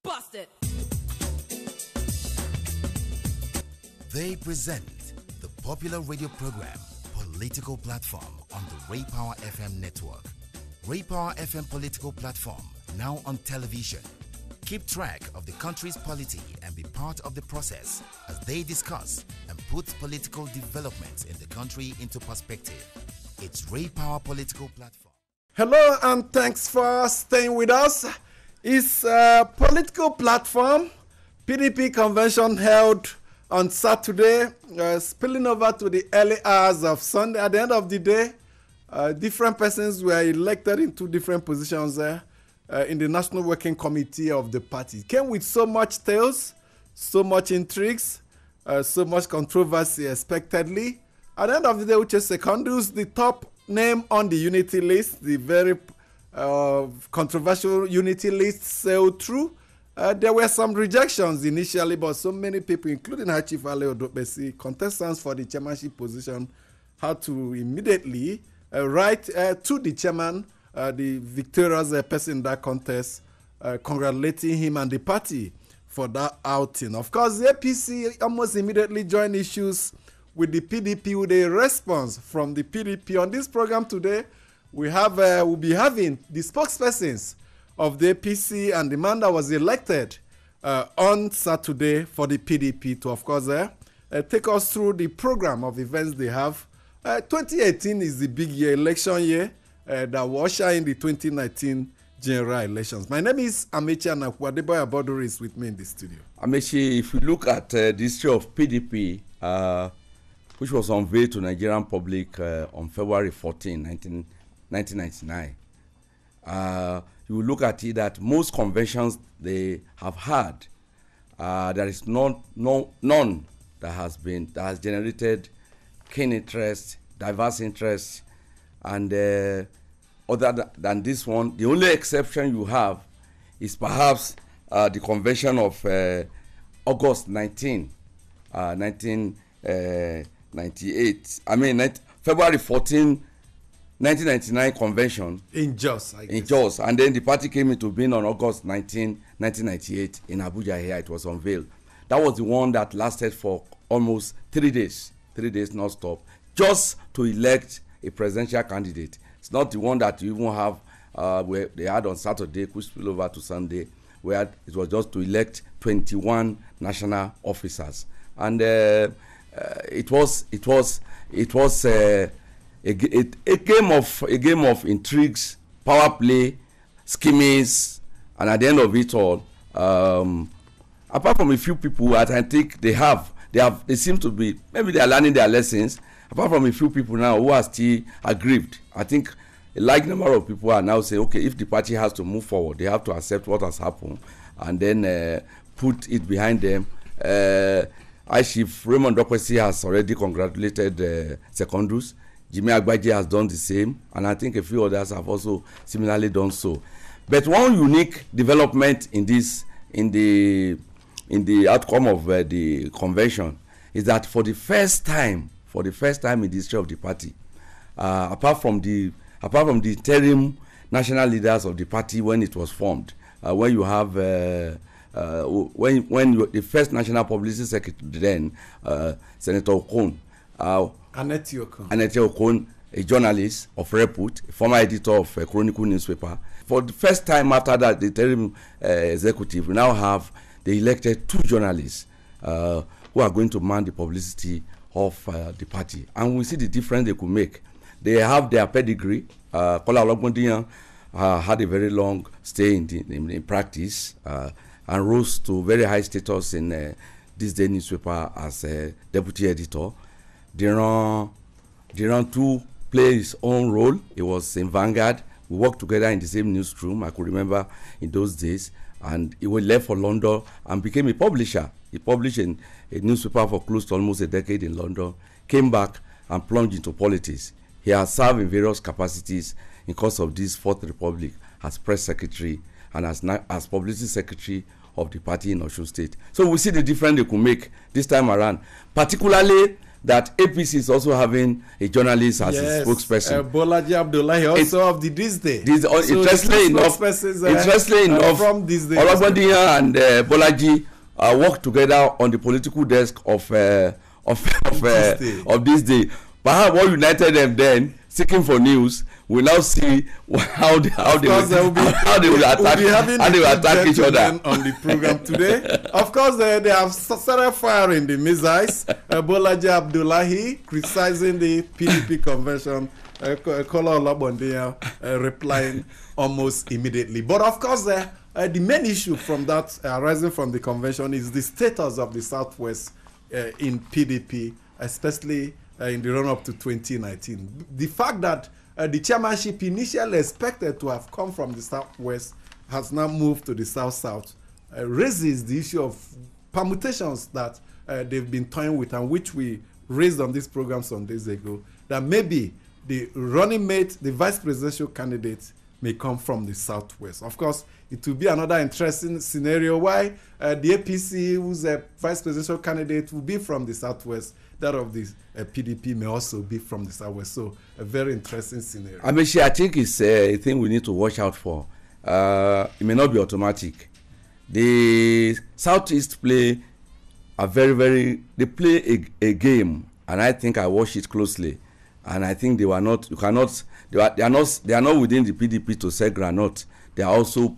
Bust it. They present the popular radio program, Political Platform, on the Ray Power FM network. Ray Power FM Political Platform, now on television. Keep track of the country's polity and be part of the process as they discuss and put political developments in the country into perspective. It's Ray Power Political Platform. Hello and thanks for staying with us. It's a political platform. PDP Convention held on Saturday, spilling over to the early hours of Sunday. At the end of the day, different persons were elected into different positions there in the National Working Committee of the party. Came with so much tales, so much intrigues, so much controversy expectedly. At the end of the day, Uche Secondus, the top name on the unity list, the very controversial unity list, sailed through. There were some rejections initially, but so many people, including High Chief Ale Odobesi, contestants for the chairmanship position, had to immediately write to the chairman, the victorious person in that contest, congratulating him and the party for that outing. Of course, the APC almost immediately joined issues with the PDP with a response from the PDP. On this program today, we'll be having the spokespersons of the APC and the man that was elected on Saturday for the PDP to, of course, take us through the program of events they have. 2018 is the big year, election year, that will usher in the 2019 general elections. My name is Amechi Anakwadeba Abodori is with me in the studio. Amechi, if you look at the history of PDP, which was unveiled to Nigerian public on February 14, 1999, you will look at it that most conventions they have had, there is none that has generated keen interest, diverse interest, and other than this one, the only exception you have is perhaps the convention of August 19, 1998. February 14. 1999 convention in Jos, I guess. In Jos, and then the party came into being on August 19, 1998 in Abuja. Here it was unveiled. That was the one that lasted for almost 3 days non-stop, just to elect a presidential candidate. It's not the one that you even have where they had on Saturday, which spilled over to Sunday, where it was just to elect 21 national officers, and it was a game of intrigues, power play, schemings, and at the end of it all, apart from a few who I think they seem to be, maybe they are learning their lessons. Apart from a few people now who are still aggrieved, I think a large number of people are now saying, okay, if the party has to move forward, they have to accept what has happened and then put it behind them. Chief Raymond Dokwesi has already congratulated Secondus. Jimmy Agbaje has done the same, and I think a few others have also similarly done so. But one unique development in the outcome of the convention is that for the first time in the history of the party, apart from the interim national leaders of the party when it was formed, when you have the first national publicity secretary then, Senator Okon. Annette Okon, a journalist of repute, a former editor of a Chronicle newspaper. For the first time after that, the interim executive, we now have they elected 2 journalists who are going to man the publicity of the party. And we see the difference they could make. They have their pedigree. Kola Ologbondiyan had a very long stay in practice and rose to very high status in this day newspaper as a deputy editor. Diran too played his own role. He was in Vanguard. We worked together in the same newsroom. I could remember in those days. And he left for London and became a publisher. He published in a newspaper for close to almost a decade in London, came back and plunged into politics. He has served in various capacities in course of this Fourth Republic as press secretary and as publicity secretary of the party in Osun State. So we see the difference they could make this time around, particularly that APC is also having a journalist as a spokesperson. Bolaji Abdullahi also of the This Day. Interestingly enough, from This Day. Olabodiyan and Bolaji work together on the political desk of This Day. Perhaps what united them then, seeking for news, we now see how they will attack each other on the program today. Of course, they have started firing the missiles. Bolaji Abdullahi criticizing the PDP convention. Kola Olabodiyan replying almost immediately. But of course, the main issue from that arising from the convention is the status of the Southwest in PDP, especially in the run-up to 2019. The fact that the chairmanship initially expected to have come from the Southwest has now moved to the South-South raises the issue of permutations that they've been toying with, and which we raised on this program some days ago, that maybe the running mate, the vice presidential candidate, may come from the Southwest. Of course, it will be another interesting scenario why the APC, whose vice presidential candidate will be from the Southwest, that of the PDP may also be from the Southwest. So a very interesting scenario. I think it's a thing we need to watch out for. It may not be automatic. The Southeast play a they play a game, and I think I watched it closely, and I think they are not within the PDP to sell granite. They are also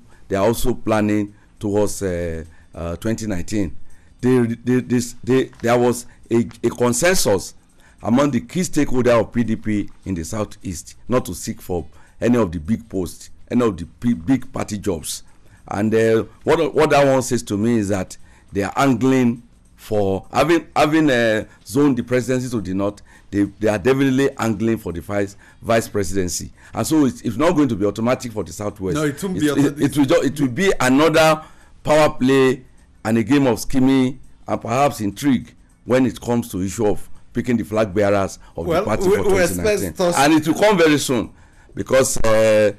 planning towards 2019. There was a consensus among the key stakeholders of PDP in the Southeast not to seek for any of the big posts, any of the big party jobs. And what that one says to me is that they are angling for having zoned the presidency to the north. They are definitely angling for the vice presidency, and so it's not going to be automatic for the Southwest. No, it won't be automatic. It will be another power play and a game of scheming and perhaps intrigue when it comes to issue of picking the flag bearers of the party for 2019. And it will come very soon, because if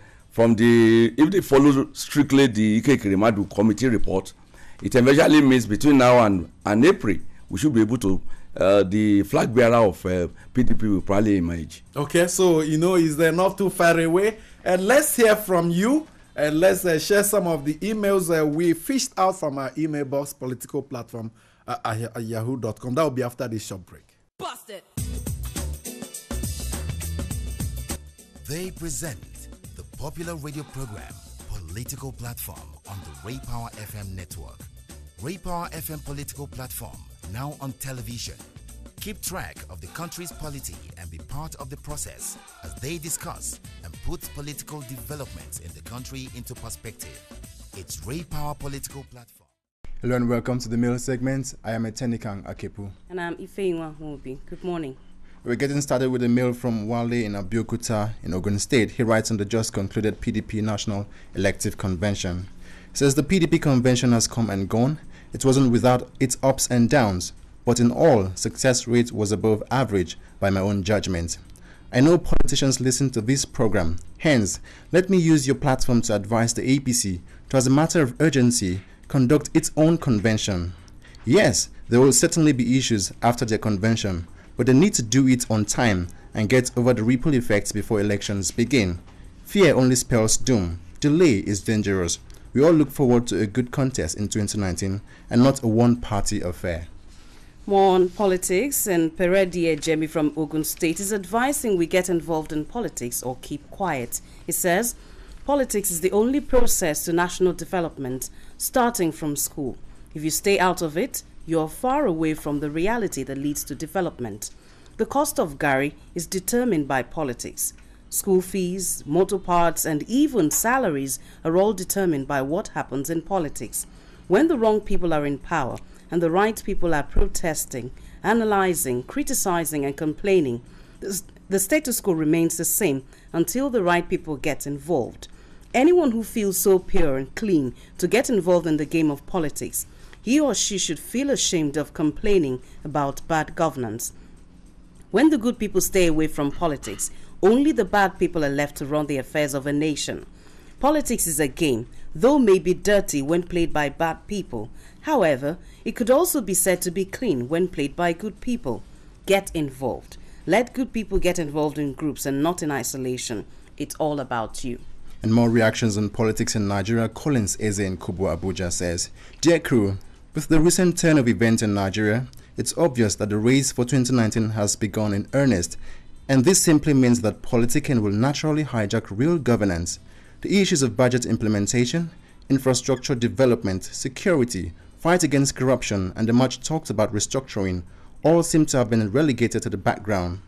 they follow strictly the Ike Kirimadu committee report, it eventually means between now and April we should be able to the flag bearer of PDP will probably emerge. Okay, so is there not too far away? And let's hear from you, and let's share some of the emails we fished out from our email box political platform at yahoo.com. That will be after this short break. Bust it. They present the popular radio program Political Platform on the Ray Power FM network. Ray Power FM Political Platform, now on television. Keep track of the country's polity and be part of the process as they discuss and put political developments in the country into perspective. It's Ray Power Political Platform. Hello and welcome to the mail segment. I am Etenikang Akepu. And I'm Ifeinwa Huobi. Good morning. We're getting started with a mail from Wale in Abeokuta in Ogun State. He writes on the just concluded PDP National Elective Convention. He says the PDP Convention has come and gone. It wasn't without its ups and downs, but in all, success rate was above average by my own judgment. I know politicians listen to this program. Hence, let me use your platform to advise the APC to, as a matter of urgency, conduct its own convention. Yes, there will certainly be issues after their convention, but they need to do it on time and get over the ripple effects before elections begin. Fear only spells doom. Delay is dangerous. We all look forward to a good contest in 2019 and not a one-party affair. More on politics, and Peredi Ejemi from Ogun State is advising we get involved in politics or keep quiet. He says, politics is the only process to national development, starting from school. If you stay out of it, you're far away from the reality that leads to development. The cost of Gary is determined by politics. School fees, motor parts, and even salaries are all determined by what happens in politics. When the wrong people are in power and the right people are protesting, analyzing, criticizing, and complaining, the status quo remains the same until the right people get involved. Anyone who feels so pure and clean to get involved in the game of politics, he or she should feel ashamed of complaining about bad governance. When the good people stay away from politics, only the bad people are left to run the affairs of a nation. Politics is a game, though may be dirty when played by bad people. However, it could also be said to be clean when played by good people. get involved. Let good people get involved in groups and not in isolation. It's all about you. And more reactions on politics in Nigeria. Collins Eze in Kubwa, Abuja says, Dear crew, with the recent turn of events in Nigeria, it's obvious that the race for 2019 has begun in earnest, and this simply means that politicking will naturally hijack real governance. The issues of budget implementation, infrastructure development, security, fight against corruption, and the much talked about restructuring all seem to have been relegated to the background.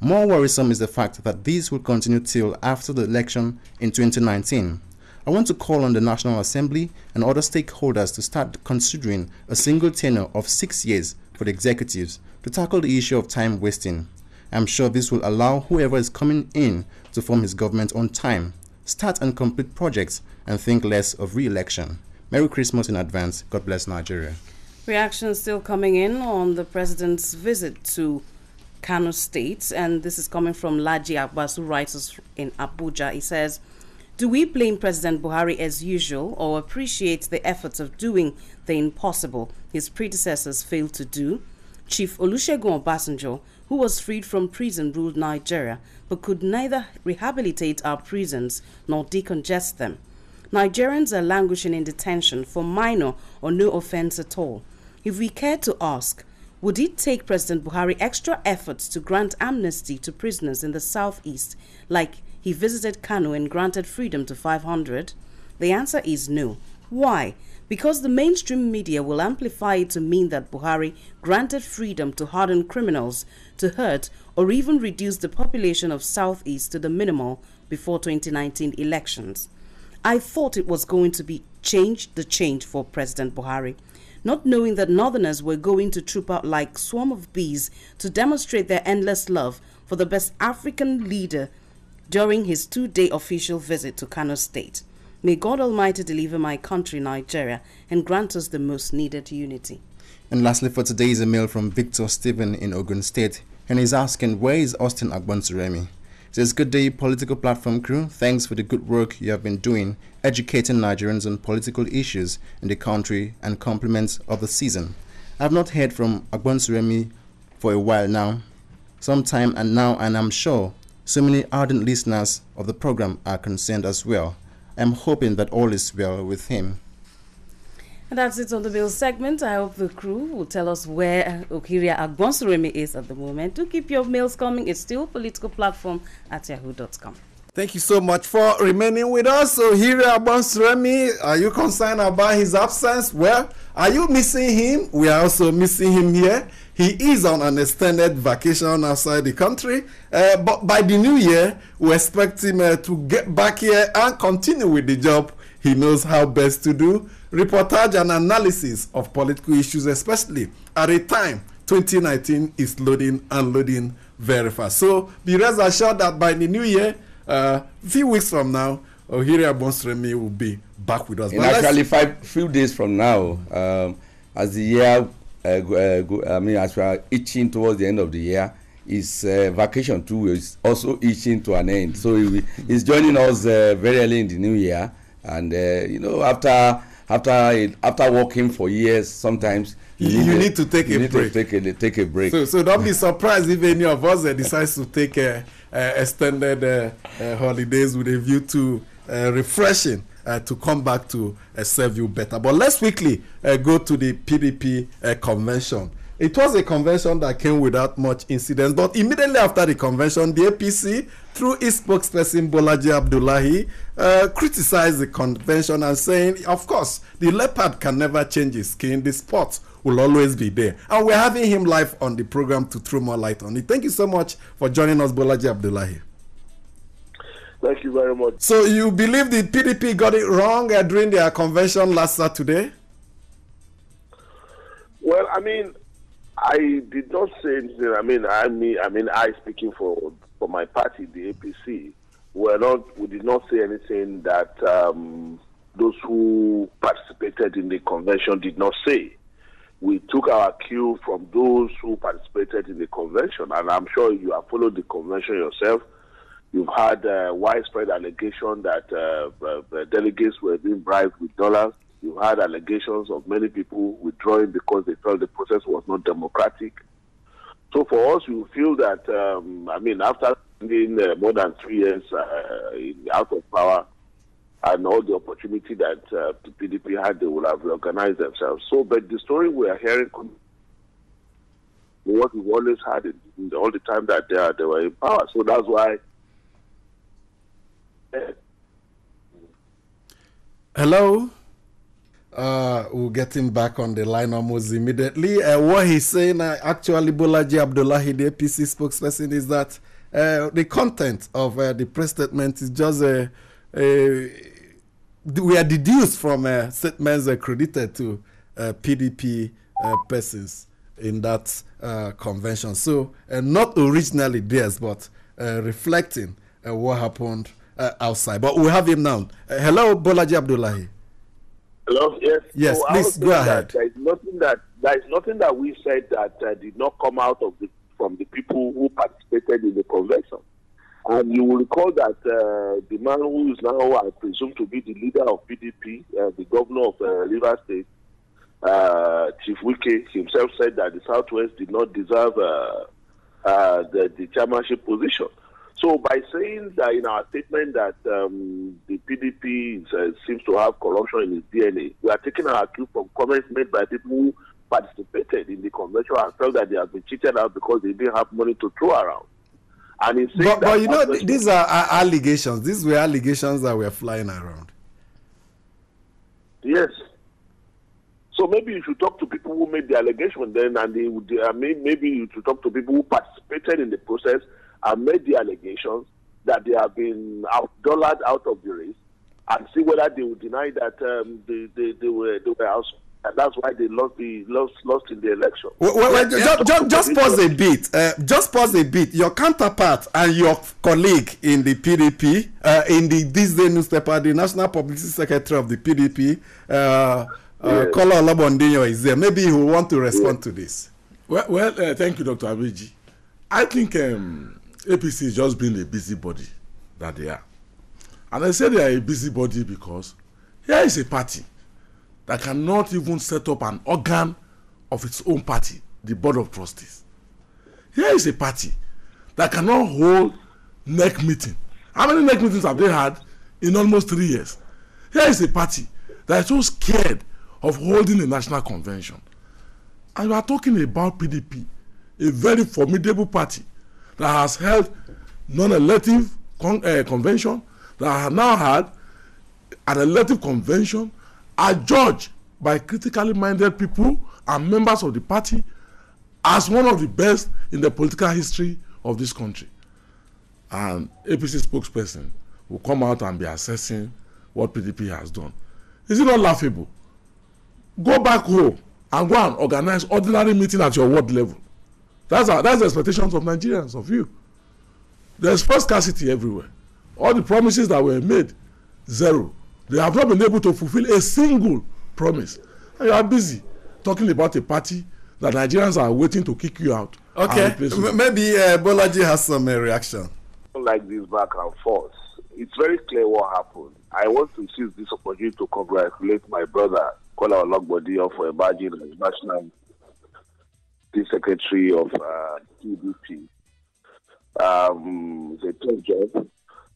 More worrisome is the fact that these will continue till after the election in 2019. I want to call on the National Assembly and other stakeholders to start considering a single tenure of 6 years for the executives to tackle the issue of time wasting. I'm sure this will allow whoever is coming in to form his government on time, start and complete projects, and think less of re-election. Merry Christmas in advance. God bless Nigeria. Reactions still coming in on the president's visit to Kano State, and this is coming from Laji Abbas, who writes us in Abuja. He says, do we blame President Buhari as usual or appreciate the efforts of doing the impossible his predecessors failed to do? Chief Olusegun Obasanjo, who was freed from prison, ruled Nigeria, but could neither rehabilitate our prisons nor decongest them. Nigerians are languishing in detention for minor or no offense at all. If we care to ask, would it take President Buhari extra efforts to grant amnesty to prisoners in the southeast, like he visited Kano and granted freedom to 500? The answer is no. Why? Because the mainstream media will amplify it to mean that Buhari granted freedom to hardened criminals to hurt or even reduce the population of southeast to the minimal before 2019 elections. I thought it was going to be the change for President Buhari, not knowing that northerners were going to troop out like swarm of bees to demonstrate their endless love for the best African leader during his 2-day official visit to Kano State. May God Almighty deliver my country, Nigeria, and grant us the most needed unity. And lastly for today is a mail from Victor Stephen in Ogun State, and he's asking, where is Austin Agbonsuremi? It says, good day, political platform crew. Thanks for the good work you have been doing, educating Nigerians on political issues in the country and compliments of the season. I have not heard from Agbonsuremi for a while now, sometime and now, and I'm sure so many ardent listeners of the program are concerned as well. I'm hoping that all is well with him. And that's it on the bill segment. I hope the crew will tell us where Okiria Agbonsuremi is at the moment. Do keep your mails coming. It's still politicalplatform@yahoo.com. Thank you so much for remaining with us. So here, Agbonsuremi, are you concerned about his absence? Well, are you missing him? We are also missing him here. He is on an extended vacation outside the country. But by the new year, we expect him to get back here and continue with the job he knows how best to do. Reportage and analysis of political issues, especially at a time 2019 is loading and loading very fast. So be rest assured that by the new year, a few weeks from now, Okiria Agbonsuremi will be back with us. In actually, few days from now, as the year, as we are itching towards the end of the year, his vacation too is also itching to an end. So he's joining us very early in the new year, and after working for years, sometimes you need to take a break. Take a break. So don't be surprised if any of us decides to take extended holidays with a view to refreshing to come back to serve you better. But let's quickly go to the PDP convention. It was a convention that came without much incidents, but immediately after the convention, the APC, through its spokesperson Bolaji Abdullahi, criticized the convention and saying, of course, the leopard can never change his skin, the spot will always be there. And we're having him live on the program to throw more light on it. Thank you so much for joining us, Bolaji Abdullahi. Thank you very much. So you believe the PDP got it wrong during their convention last Saturday? Well, I did not say anything. I speaking for my party, the APC, we did not say anything that those who participated in the convention did not say. We took our cue from those who participated in the convention, and I'm sure you have followed the convention yourself. You've had widespread allegation that delegates were being bribed with dollars. You had allegations of many people withdrawing because they felt the process was not democratic. So for us, we feel that, after spending more than 3 years out of power and all the opportunity that the PDP had, they would have reorganized themselves. So, but the story we are hearing, what we've always had in all the time that they were in power. So that's why. Hello? We'll get him back on the line almost immediately. What he's saying, actually, Bolaji Abdullahi, the APC spokesperson, is that the content of the press statement is just we are deduced from statements credited to PDP persons in that convention. So, not originally theirs, but reflecting what happened outside. But we have him now. Hello, Bolaji Abdullahi. Hello. Yes. Yes. So please go ahead. There is nothing that we said that did not come out of from the people who participated in the convention. And you will recall that the man who is now, I presume, to be the leader of PDP, the governor of Rivers State, Chief Wike himself, said that the Southwest did not deserve the chairmanship position. So by saying that in our statement that the PDP seems to have corruption in its DNA, we are taking our cue from comments made by people who participated in the convention and felt that they have been cheated out because they didn't have money to throw around. And but you know, these are allegations. These were allegations that were flying around. Yes. So maybe you should talk to people who made the allegation then, and they would. Maybe you should talk to people who participated in the process and made the allegations that they have been dollared out of the race, and see whether they would deny that they were out, and that's why they lost in the election. Just pause a bit. Just pause a bit. Your counterpart and your colleague in the PDP, in the This Day newspaper, the National Publicity Secretary of the PDP, Kola Olabondinyo, is there. Maybe he will want to respond to this. Well, thank you, Dr. Abiji. I think APC is just being a busybody that they are. And I say they are a busybody because here is a party that cannot even set up an organ of its own party, the Board of Trustees. Here is a party that cannot hold NEC meeting. How many NEC meetings have they had in almost 3 years? Here is a party that is so scared of holding a national convention. And we are talking about PDP, a very formidable party that has held non-elective convention, that has now had an elective convention adjudged by critically minded people and members of the party as one of the best in the political history of this country. And APC spokesperson will come out and be assessing what PDP has done. Is it not laughable? Go back home and go and organize ordinary meeting at your ward level. That's the expectations of Nigerians, of you. There's first scarcity everywhere. All the promises that were made, zero. They have not been able to fulfill a single promise. And you are busy talking about a party that Nigerians are waiting to kick you out. Okay, maybe Bolaji has some reaction. Like this back and forth. It's very clear what happened. I want to seize this opportunity to congratulate my brother, Kola Olabondinyo, for emerging as National Secretary of PDP. It's a tough job.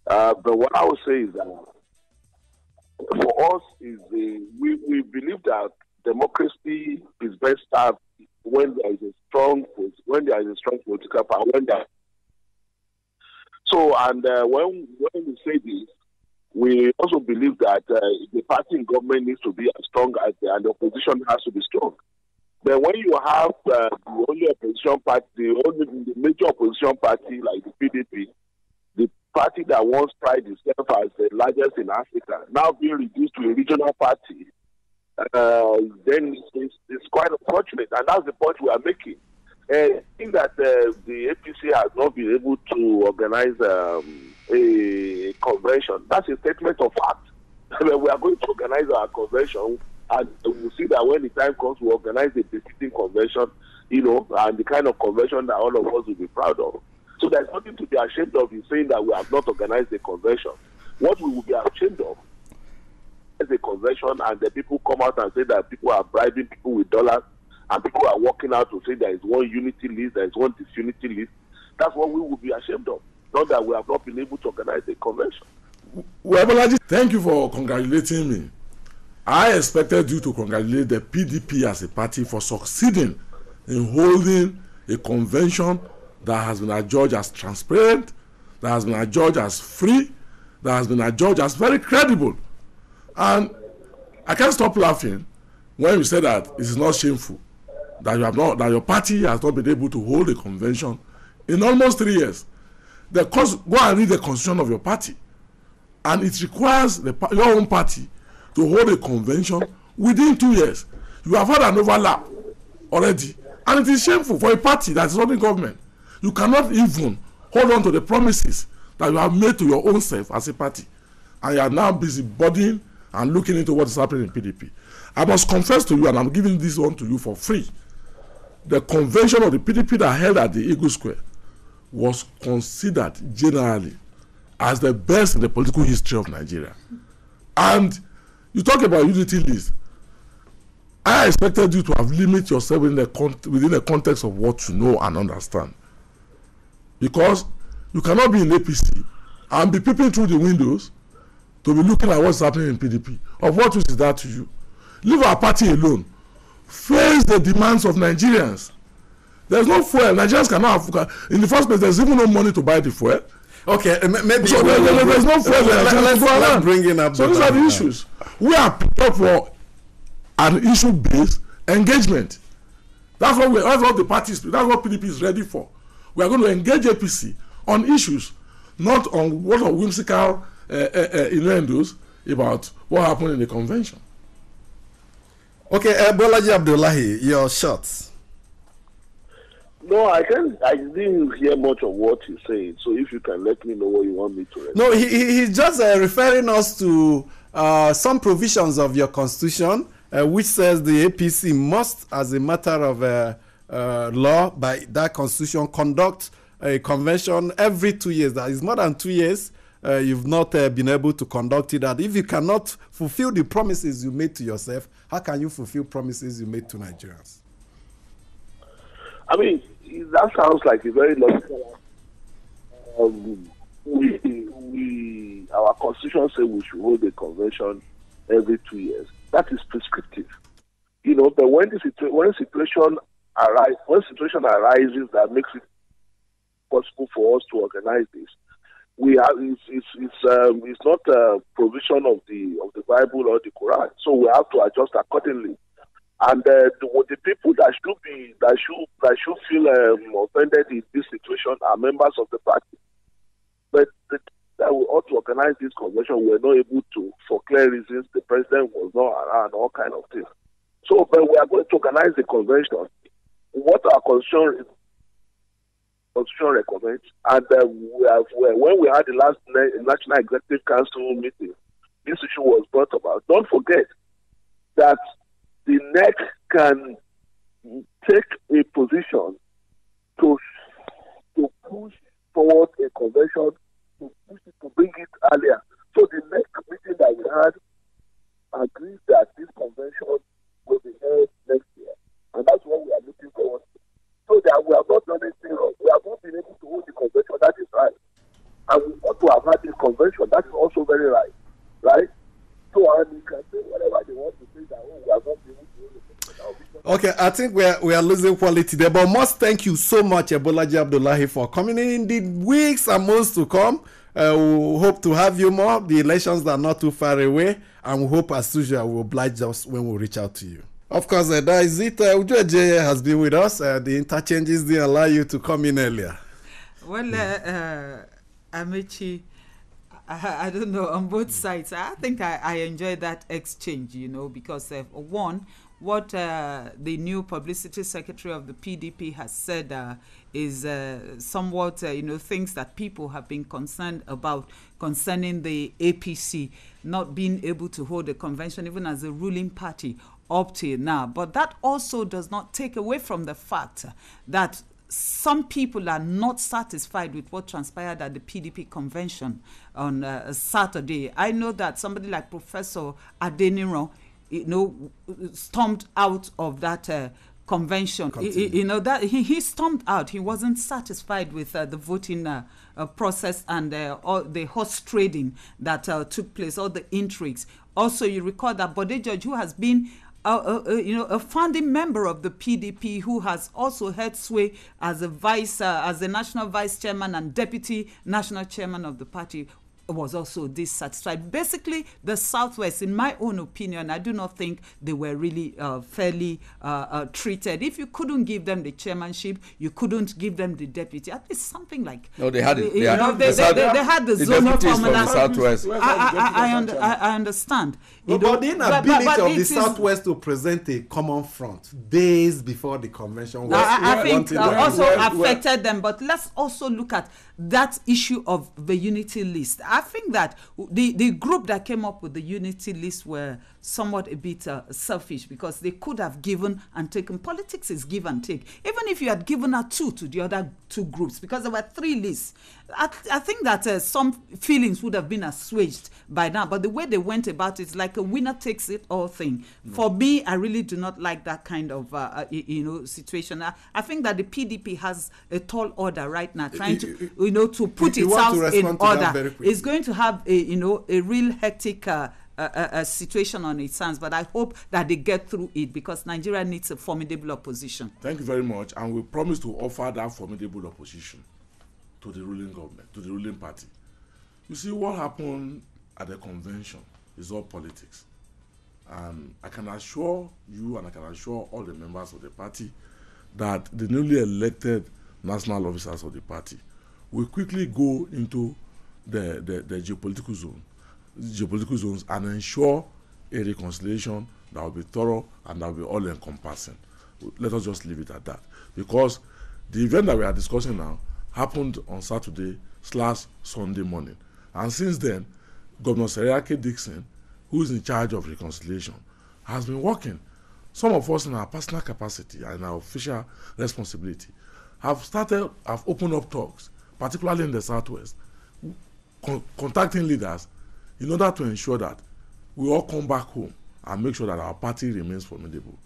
But what I would say is that for us is we believe that democracy is best served when there is a strong political power. When we say this, we also believe that the party in government needs to be as strong as and the opposition has to be strong. Then when you have the only opposition party, the major opposition party like the PDP, the party that once prided itself as the largest in Africa, now being reduced to a regional party, then it's quite unfortunate, and that's the point we are making. I think that the APC has not been able to organize a convention. That's a statement of fact. We are going to organize our convention, and we'll see that when the time comes, we organize a befitting convention, and the kind of convention that all of us will be proud of. So there's nothing to be ashamed of in saying that we have not organized a convention. What we will be ashamed of is a convention, and the people come out and say that people are bribing people with dollars and people are walking out to say there is one unity list, there is one disunity list, that's what we would be ashamed of. Not that we have not been able to organize a convention. Well, Bolaji, thank you for congratulating me. I expected you to congratulate the PDP as a party for succeeding in holding a convention that has been adjudged as transparent, that has been adjudged as free, that has been adjudged as very credible. And I can't stop laughing when you say that it is not shameful that that your party has not been able to hold a convention in almost 3 years. Go and read the constitution of your party, and it requires your own party to hold a convention within 2 years. You have had an overlap already, and it is shameful for a party that is not in government. You cannot even hold on to the promises that you have made to your own self as a party, and you are now busy bodying and looking into what is happening in PDP. I must confess to you, and I'm giving this one to you for free. The convention of the PDP that held at the Eagle Square was considered generally as the best in the political history of Nigeria. And you talk about unity list. I expected you to have limited yourself within the context of what you know and understand. Because you cannot be in APC and be peeping through the windows to be looking at what's happening in PDP. Of what use is that to you? Leave our party alone. Face the demands of Nigerians. There's no fuel. Nigerians cannot have. In the first place, there's even no money to buy the fuel. Okay, maybe. So there's no fuel. Let's bring in up. So these are the issues. We are prepared for an issue-based engagement. That's what the parties. That's what PDP is ready for. We are going to engage APC on issues, not on what are whimsical innuendos about what happened in the convention. Okay, Bolaji Abdullahi, your shots. No, I didn't hear much of what he said. So if you can let me know what you want me to respond. No, he's just referring us to some provisions of your constitution, which says the APC must, as a matter of law, by that constitution, conduct a convention every 2 years. That is more than 2 years. You've not been able to conduct it. And if you cannot fulfill the promises you made to yourself, how can you fulfill promises you made to Nigerians? I mean, that sounds like a very logical. Our constitution says we should hold a convention every 2 years. That is prescriptive, But when a situation arises that makes it possible for us to organize this, it's not a provision of the Bible or the Quran, so we have to adjust accordingly. And the people that should feel offended in this situation are members of the party. But that we ought to organize this convention, we were not able to, for clear reasons. The president was not around, all kind of things. So, but we are going to organize the convention. What our constitution recommends, and when we had the last National Executive Council meeting, this issue was brought about. Don't forget that the NEC can take a position to push forward a convention, to bring it earlier. So the NEC meeting that we had agrees that this convention will be held next year, and that's what we are looking forward to. So that we have not done anything wrong. We have not been able to hold the convention. That is right, and we ought to have had this convention. That is also very right, right? So, and you can say whatever they want to say that we have not been able to hold the convention. Okay, I think we are losing quality there, but must thank you so much, Bolaji Abdullahi, for coming in the weeks and months to come. We hope to have you more. The elections are not too far away, and we hope, as usual, will oblige us when we reach out to you. Of course, that is it. Uju has been with us. The interchanges didn't allow you to come in earlier. Well, Amechi, I don't know, on both sides. I think I enjoyed that exchange, because one, what the new publicity secretary of the PDP has said is somewhat, things that people have been concerned about concerning the APC not being able to hold a convention, even as a ruling party, up till now. But that also does not take away from the fact that some people are not satisfied with what transpired at the PDP convention on Saturday. I know that somebody like Professor Adeniro, stormed out of that convention. You know that he stormed out. He wasn't satisfied with the voting process and all the horse trading that took place, all the intrigues. Also, you recall that Bode George, who has been a founding member of the PDP, who has also held sway as a national vice chairman and deputy national chairman of the party, was also dissatisfied. Basically, the Southwest, in my own opinion, I do not think they were really fairly treated. If you couldn't give them the chairmanship, you couldn't give them the deputy. At least something like... No, they had it. They had the zonal formula. Southwest. I understand. But the inability of the Southwest to present a common front days before the convention was... I think also affected them. But let's also look at that issue of the unity list. I think that the group that came up with the unity list were somewhat a bit selfish, because they could have given and taken. Politics is give and take. Even if you had given a 2 to the other 2 groups, because there were 3 lists, I think that some feelings would have been assuaged by now. But the way they went about it is like a winner takes it all thing. For me, I really do not like that kind of situation. I think that the PDP has a tall order right now, trying to put itself in order. It's going to have a real hectic a situation on its hands, but I hope that they get through it, because Nigeria needs a formidable opposition. Thank you very much, and we promise to offer that formidable opposition to the ruling government, to the ruling party. You see, what happened at the convention is all politics, and I can assure you and I can assure all the members of the party that the newly elected national officers of the party will quickly go into the geopolitical zones and ensure a reconciliation that will be thorough and that will be all-encompassing. Let us just leave it at that, because the event that we are discussing now happened on Saturday/Sunday morning, and since then, Governor Seriake Dixon, who is in charge of reconciliation, has been working. Some of us in our personal capacity and our official responsibility have opened up talks, particularly in the Southwest, contacting leaders in order to ensure that we all come back home and make sure that our party remains formidable.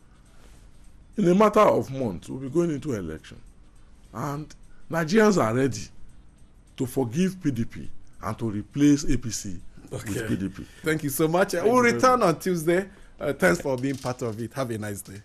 In a matter of months, we'll be going into election, and Nigerians are ready to forgive PDP and to replace APC with PDP. Thank you so much. We'll return on Tuesday. Thanks for being part of it. Have a nice day.